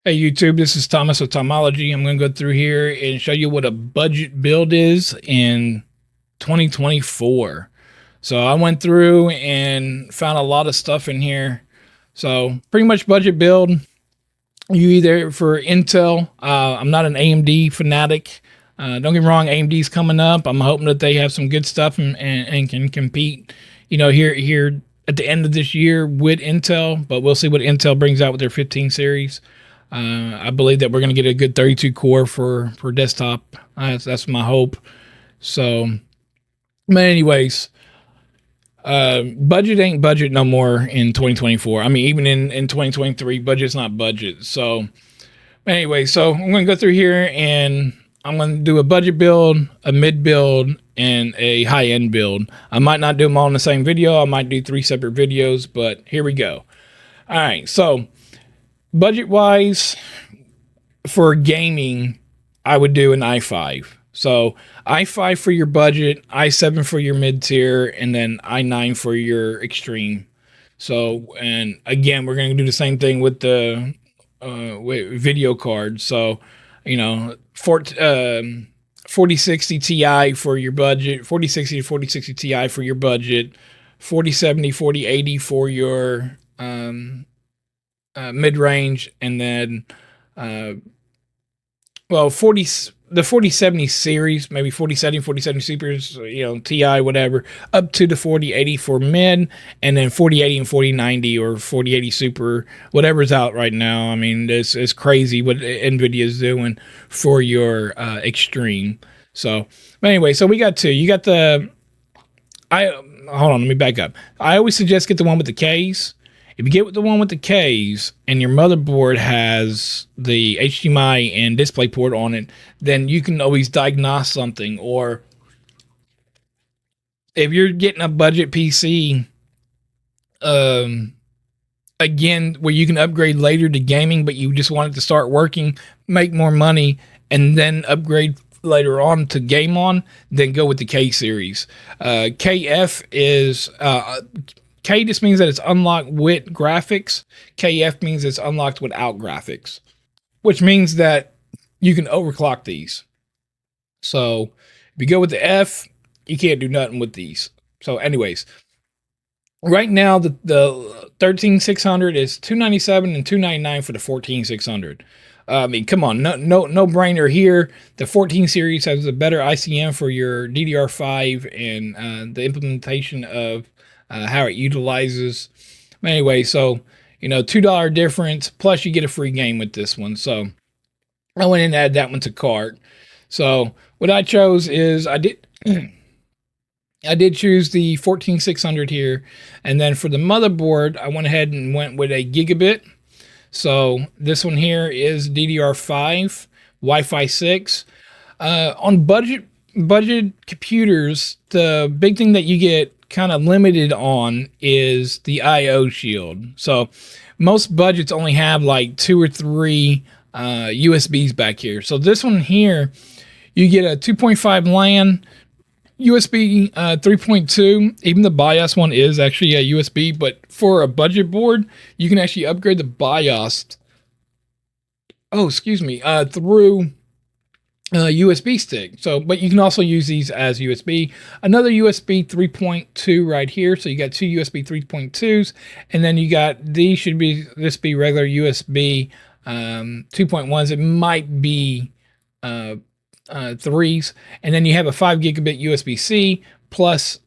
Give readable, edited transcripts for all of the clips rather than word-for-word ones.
Hey YouTube, this is Thomas with Tomology. I'm going to go through here and show you what a budget build is in 2024. So I went through and found a lot of stuff in here. So pretty much budget build. You either for Intel. I'm not an AMD fanatic. Don't get me wrong, AMD's coming up. I'm hoping that they have some good stuff and can compete. Here at the end of this year with Intel, but we'll see what Intel brings out with their 15 series. I believe that we're going to get a good 32 core for desktop. That's my hope. So, but anyways, budget ain't budget no more in 2024. I mean, even in 2023, budget's not budget. So, anyway, so I'm going to go through here and I'm going to do a budget build, a mid build, and a high end build. I might not do them all in the same video. I might do 3 separate videos, but here we go. All right, so budget wise, for gaming, I would do an i5. So i5 for your budget, i7 for your mid tier, and then i9 for your extreme. So, and again, we're going to do the same thing with the video card. So, 4060 Ti for your budget, 4060 to 4060 Ti for your budget, 4070, 4080 for your mid range, and then well, the 4070 series, maybe 4070 Supers, Ti, whatever, up to the 4080 for mid, and then 4080 and 4090 or 4080 Super, whatever's out right now. I mean, it's crazy what NVIDIA is doing for your extreme. So, but anyway, so we got two. You got hold on, let me back up. I always suggest get the one with the Ks. If you get with the one with the Ks and your motherboard has the HDMI and DisplayPort on it, then you can always diagnose something. Or if you're getting a budget PC, again, where you can upgrade later to gaming, but you just want it to start working, make more money, and then upgrade later on to game on, then go with the K series. KF is K just means that it's unlocked with graphics. KF means it's unlocked without graphics, which means that you can overclock these. So if you go with the F, you can't do nothing with these. So anyways, right now the 13600 is $297 and $299 for the 14600. I mean, come on, no brainer here. The 14 series has a better ICM for your DDR5 and the implementation of how it utilizes. Anyway, so $2 difference plus you get a free game with this one. So I went and added that one to cart. So what I chose is I did choose the 14600 here, and then for the motherboard I went ahead and went with a gigabit. So this one here is DDR5 Wi-Fi 6. On budget computers, the big thing that you get kind of limited on is the IO shield. So most budgets only have like 2 or 3 USBs back here. So this one here, you get a 2.5 LAN, USB 3.2. Even the BIOS one is actually a USB, but for a budget board, you can actually upgrade the BIOS. Through USB stick. So, but you can also use these as USB. Another USB 3.2 right here. So you got 2 USB 3.2s, and then you got this be regular USB 2.1s. It might be 3s, and then you have a 5 gigabit USB-C plus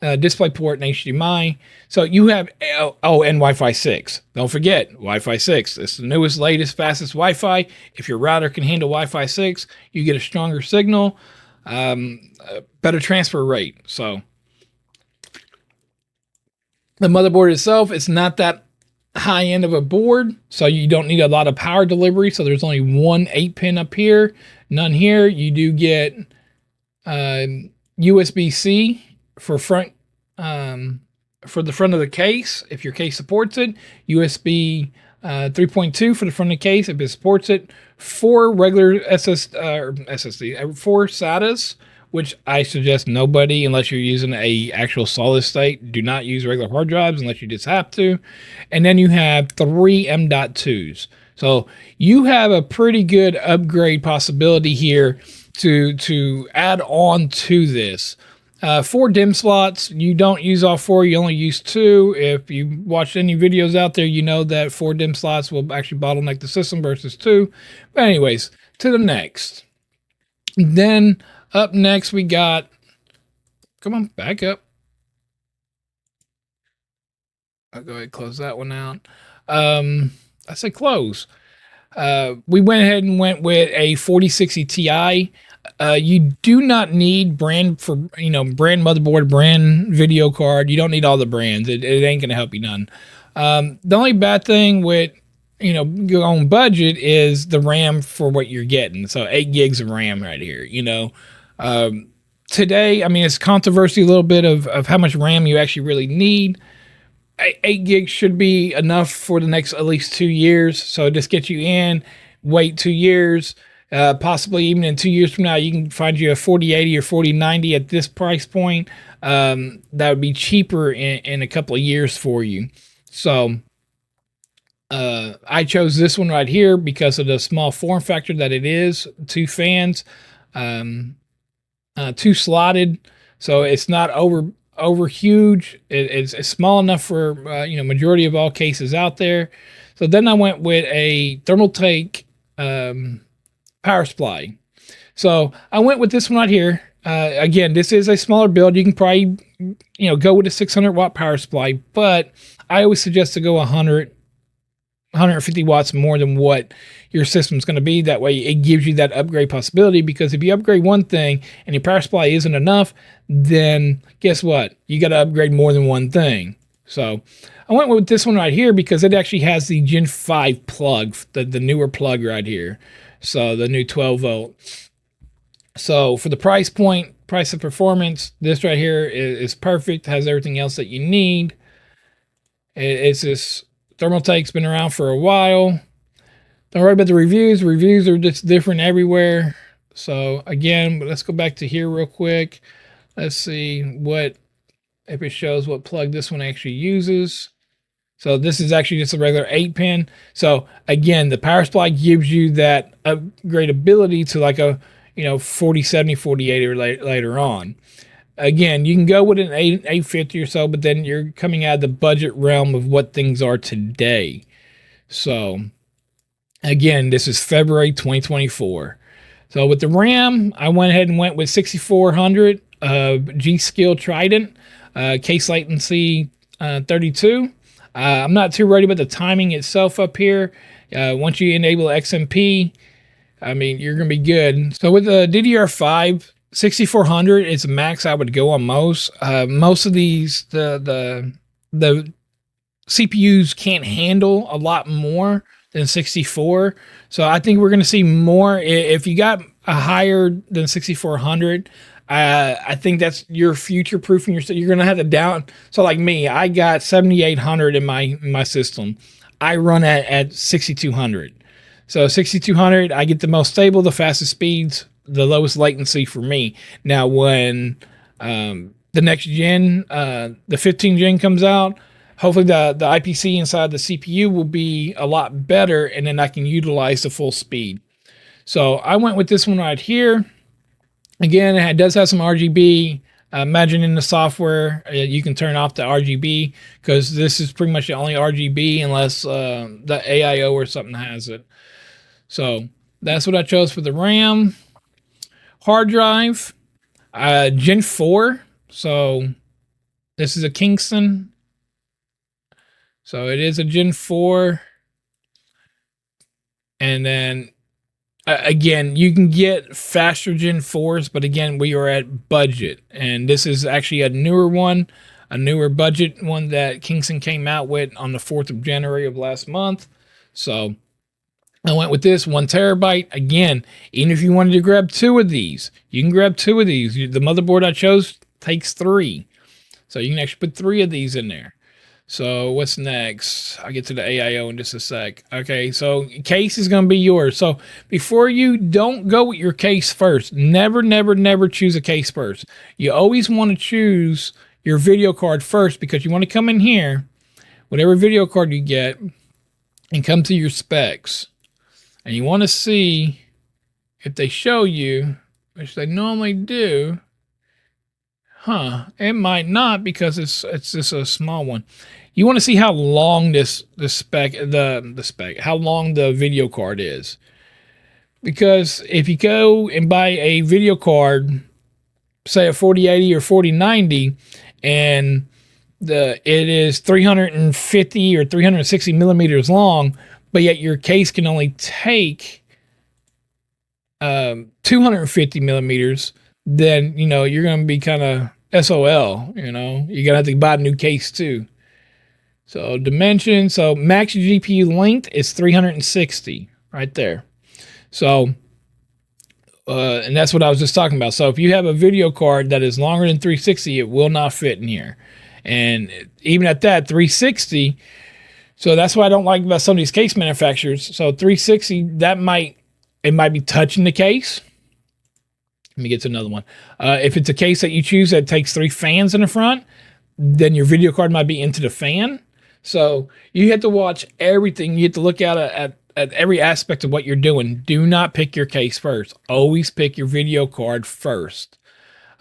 DisplayPort and HDMI. So you have and Wi-Fi 6. Don't forget Wi-Fi 6. It's the newest, latest, fastest Wi-Fi. If your router can handle Wi-Fi 6, you get a stronger signal, better transfer rate. So the motherboard itself, it's not that high end of a board, so you don't need a lot of power delivery. So there's only one 8-pin up here, none here. You do get USB-C for the front of the case if your case supports it. USB 3.2 for the front of the case if it supports it. 4 regular SSD, 4 SATAs which I suggest nobody, unless you're using a actual solid state. Do not use regular hard drives unless you just have to. And then you have 3 M.2s. So you have a pretty good upgrade possibility here to add on to this. 4 DIMM slots. You don't use all 4. You only use 2. If you watched any videos out there, you know that 4 DIMM slots will actually bottleneck the system versus 2. But anyways, to the next. Then up next we got, come on, back up. I'll go ahead and close that one out. I said close. We went ahead and went with a 4060 Ti. You do not need brand motherboard, brand video card. You don't need all the brands. It ain't gonna help you none. The only bad thing with your own budget is the RAM for what you're getting. So 8 gigs of RAM right here. Today, I mean, it's controversy a little bit of how much RAM you actually really need. 8 gigs should be enough for the next at least 2 years. So just get you in, wait 2 years. Possibly even in 2 years from now, you can find you a 4080 or 4090 at this price point. That would be cheaper in a couple of years for you. So I chose this one right here because of the small form factor that it is. 2 fans, 2 slotted, so it's not over huge. It's small enough for majority of all cases out there. So then I went with a Thermaltake power supply. So I went with this one right here. Again, this is a smaller build. You can probably go with a 600 watt power supply, but I always suggest to go 150 watts more than what your system's going to be. That way it gives you that upgrade possibility, because if you upgrade one thing and your power supply isn't enough, then guess what? You got to upgrade more than one thing. So I went with this one right here because it actually has the Gen 5 plug, the newer plug right here. So the new 12 volt. So for the price point, price of performance, this right here is perfect. Has everything else that you need. It's this Thermaltake's been around for a while. Don't worry about the reviews. Reviews are just different everywhere. So again, let's go back to here real quick. Let's see if it shows what plug this one actually uses. So this is actually just a regular 8-pin. So again, the power supply gives you that upgradability to like a 4070, 4080 or later on. Again, you can go with an 850 or so, but then you're coming out of the budget realm of what things are today. So again, this is February 2024. So with the RAM, I went ahead and went with 6400 G.Skill Trident, case latency 32. I'm not too worried about the timing itself up here. Once you enable XMP, I mean, you're going to be good. So with the DDR5, 6400 is the max I would go on most. Most of these, the CPUs can't handle a lot more than 64. So I think we're going to see more. If you got a higher than 6400, I think that's your future proofing yourself. You're going to have to down. So like me, I got 7800 in my system. I run at 6200. So 6200, I get the most stable, the fastest speeds, the lowest latency for me. Now when the next gen, the 15 gen comes out, hopefully the IPC inside the CPU will be a lot better, and then I can utilize the full speed. So I went with this one right here. Again, it does have some RGB. Imagine in the software, you can turn off the RGB, because this is pretty much the only RGB unless the AIO or something has it. So that's what I chose for the RAM. Hard drive, Gen 4. So this is a Kingston. So it is a Gen 4. And then again, you can get faster Gen 4s, but again, we are at budget. And this is actually a newer one, a newer budget one that Kingston came out with on the 4th of January of last month. So I went with this 1 terabyte. Again, even if you wanted to grab 2 of these, you can grab 2 of these. The motherboard I chose takes 3. So you can actually put 3 of these in there. So what's next? I'll get to the AIO in just a sec. Okay, so case is going to be yours. So before you don't go with your case first. Never, never, never choose a case first. You always want to choose your video card first because you want to come in here, whatever video card you get, and come to your specs. And you want to see if they show you, which they normally do. It might not because it's just a small one. You want to see how long how long the video card is. Because if you go and buy a video card, say a 4080 or 4090, and it is 350 or 360 millimeters long, but yet your case can only take 250 millimeters, then you're going to be kind of SOL. You're gonna have to buy a new case too. So dimension, so max GPU length is 360 right there. So and that's what I was just talking about. So if you have a video card that is longer than 360, it will not fit in here. And even at that 360, so that's what I don't like about some of these case manufacturers. So 360, it might be touching the case. Let me get to another one. If it's a case that you choose that takes 3 fans in the front, then your video card might be into the fan. So you have to watch everything. You have to look at every aspect of what you're doing. Do not pick your case first. Always pick your video card first.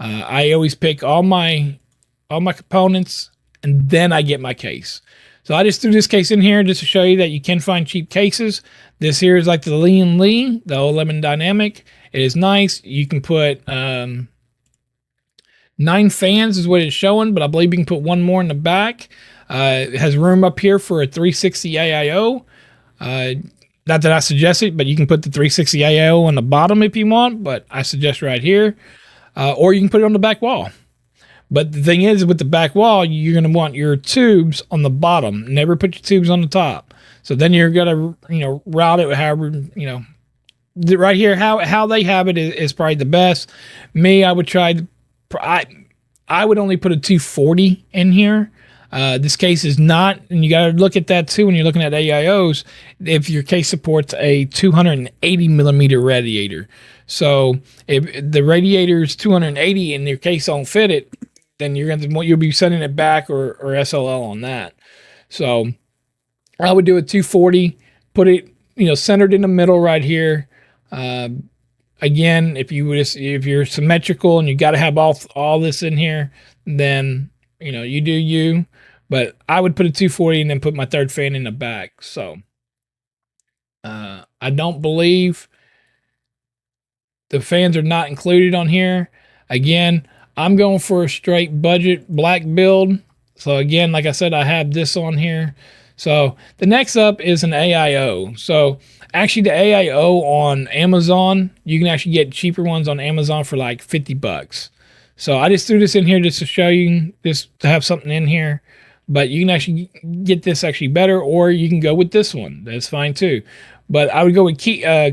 I always pick all my components, and then I get my case. So I just threw this case in here just to show you that you can find cheap cases. This here is like the Lian Li, the O11 Dynamic. It is nice. You can put 9 fans is what it's showing, but I believe you can put one more in the back. It has room up here for a 360 AIO. Not that I suggest it, but you can put the 360 AIO on the bottom if you want, but I suggest right here. Or you can put it on the back wall. But the thing is, with the back wall, you're going to want your tubes on the bottom. Never put your tubes on the top. So then you're going to, route it however, right here, how they have it is probably the best. Me, I would try, I would only put a 240 in here. This case is not, and you got to look at that too when you're looking at AIOs, if your case supports a 280 millimeter radiator. So if the radiator is 280 and your case don't fit it, then you'll be sending it back or SLL on that. So I would do a 240, put it, centered in the middle right here. Again, if you're symmetrical and you got to have all this in here, then you do you. But I would put a 240 and then put my third fan in the back. So I don't believe the fans are not included on here. Again, I'm going for a straight budget black build. So again, like I said, I have this on here. So the next up is an AIO. So actually the AIO on Amazon, you can actually get cheaper ones on Amazon for like $50. So I just threw this in here just to show you, just to have something in here. But you can actually get this actually better, or you can go with this one. That's fine too. But I would go with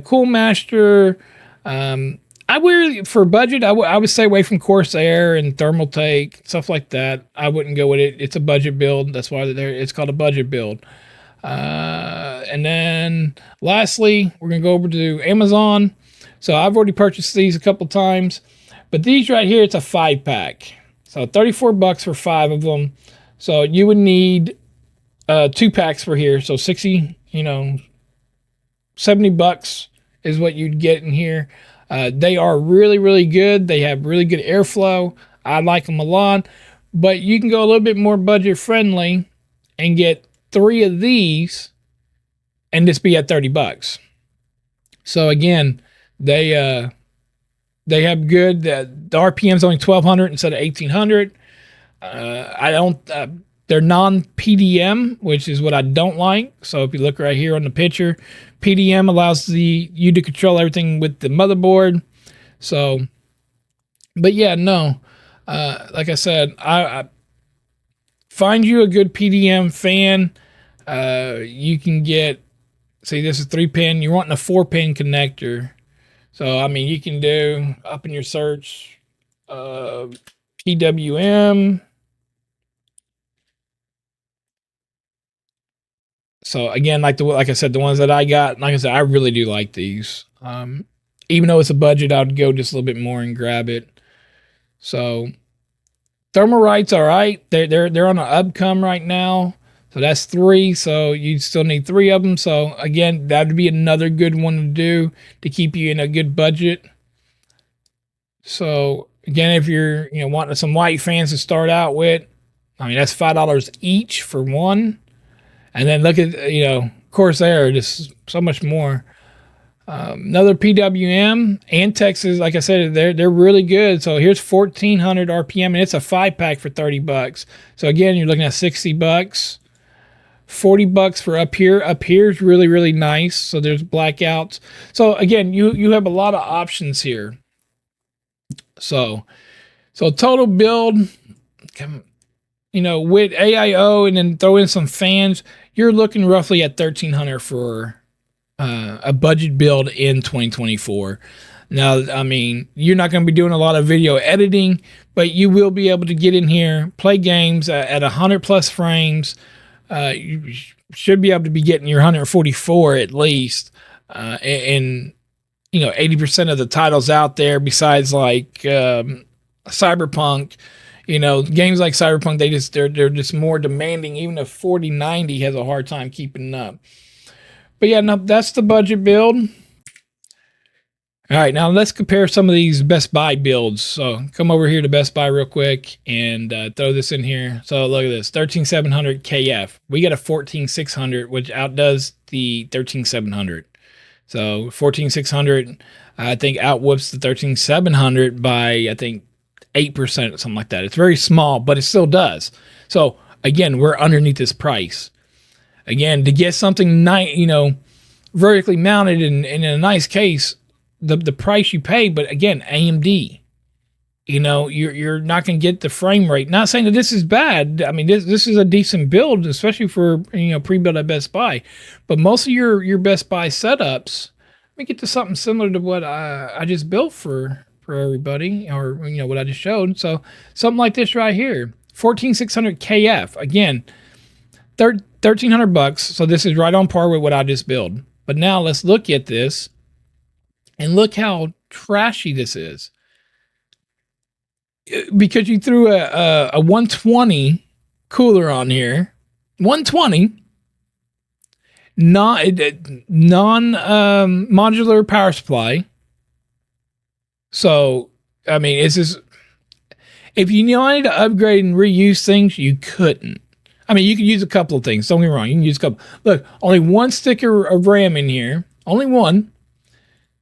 Cool Master. For budget, I would stay away from Corsair and Thermaltake, stuff like that. I wouldn't go with it. It's a budget build. That's why it's called a budget build. And then lastly, we're going to go over to Amazon. So I've already purchased these a couple times. But these right here, it's a 5-pack. So $34 for 5 of them. So you would need 2 packs for here. So 60, $70 is what you'd get in here. They are really, really good. They have really good airflow. I like them a lot. But you can go a little bit more budget friendly and get 3 of these and just be at $30. So again, they have good. The RPM is only 1200 instead of 1800. They're non-PDM, which is what I don't like. So if you look right here on the picture, PDM allows you to control everything with the motherboard. So, but yeah, no. Like I said, I find you a good PDM fan. You can get, see, this is 3-pin. You're wanting a 4-pin connector. So, I mean, you can do up in your search, PWM. So again, like I said, the ones that I got, like I said, I really do like these. Even though it's a budget, I'd go just a little bit more and grab it. So Thermalrite's all right. They're on an upcome right now. So that's 3. So you still need 3 of them. So again, that would be another good one to do to keep you in a good budget. So again, if you're wanting some white fans to start out with, I mean that's $5 each for one. And then look at Corsair, just so much more. Another PWM and Texas, like I said, they're really good. So here's 1400 RPM, and it's a 5-pack for $30. So again, you're looking at $60, $40 for up here. Up here is really, really nice. So there's blackouts. So again, you have a lot of options here. So total build, with AIO and then throw in some fans, you're looking roughly at $1,300 for a budget build in 2024. Now, I mean, you're not going to be doing a lot of video editing, but you will be able to get in here, play games at 100 plus frames. You should be able to be getting your 144 at least. And 80% of the titles out there, besides like Cyberpunk, games like Cyberpunk, they're just more demanding. Even a 4090 has a hard time keeping up. But yeah, no, that's the budget build. All right, now let's compare some of these Best Buy builds. So come over here to Best Buy real quick and throw this in here. So look at this, 13700 KF. We got a 14600, which outdoes the 13700. So 14600, I think, outwhips the 13700 by, I think, 8%, something like that. It's very small, but it still does. So again, we're underneath this price. Again, to get something vertically mounted and in a nice case, the price you pay. But again, AMD, you're not going to get the frame rate. Not saying that this is bad. I mean, this is a decent build, especially for pre-built at Best Buy. But most of your Best Buy setups, let me get to something similar to what I just built for everybody, or what I just showed. So something like this right here, 14600 KF. Again, $1,300. So this is right on par with what I just built. But now let's look at this and look how trashy this is. Because you threw a 120 cooler on here, 120 non modular power supply. So I mean, it's just, if you wanted to upgrade and reuse things, you couldn't. I mean, you could use a couple of things. Don't get me wrong. You can use a couple. Look, only one sticker of RAM in here. Only one.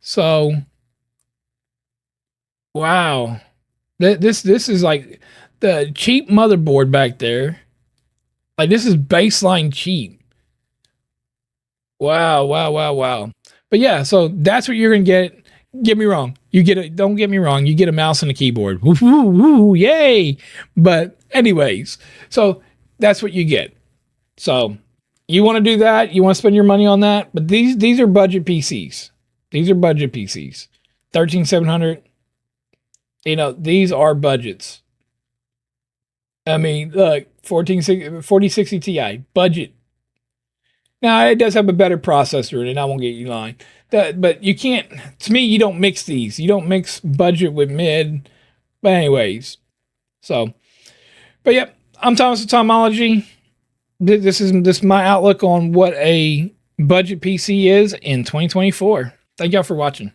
So, wow. This is like the cheap motherboard back there. Like, this is baseline cheap. Wow. But yeah, so that's what you're going to get. Get me wrong. Don't get me wrong. You get a mouse and a keyboard. Woo, woo, woo, yay. But anyways, so that's what you get. So you want to do that. You want to spend your money on that. But these are budget PCs. These are budget PCs. 13700. These are budgets. I mean, look, 4060 Ti, budget. Now, it does have a better processor in it. I won't get you lying. But you can't, to me, you don't mix these. You don't mix budget with mid. But anyways, but yep, I'm Thomas of Tomology. This is my outlook on what a budget PC is in 2024. Thank y'all for watching.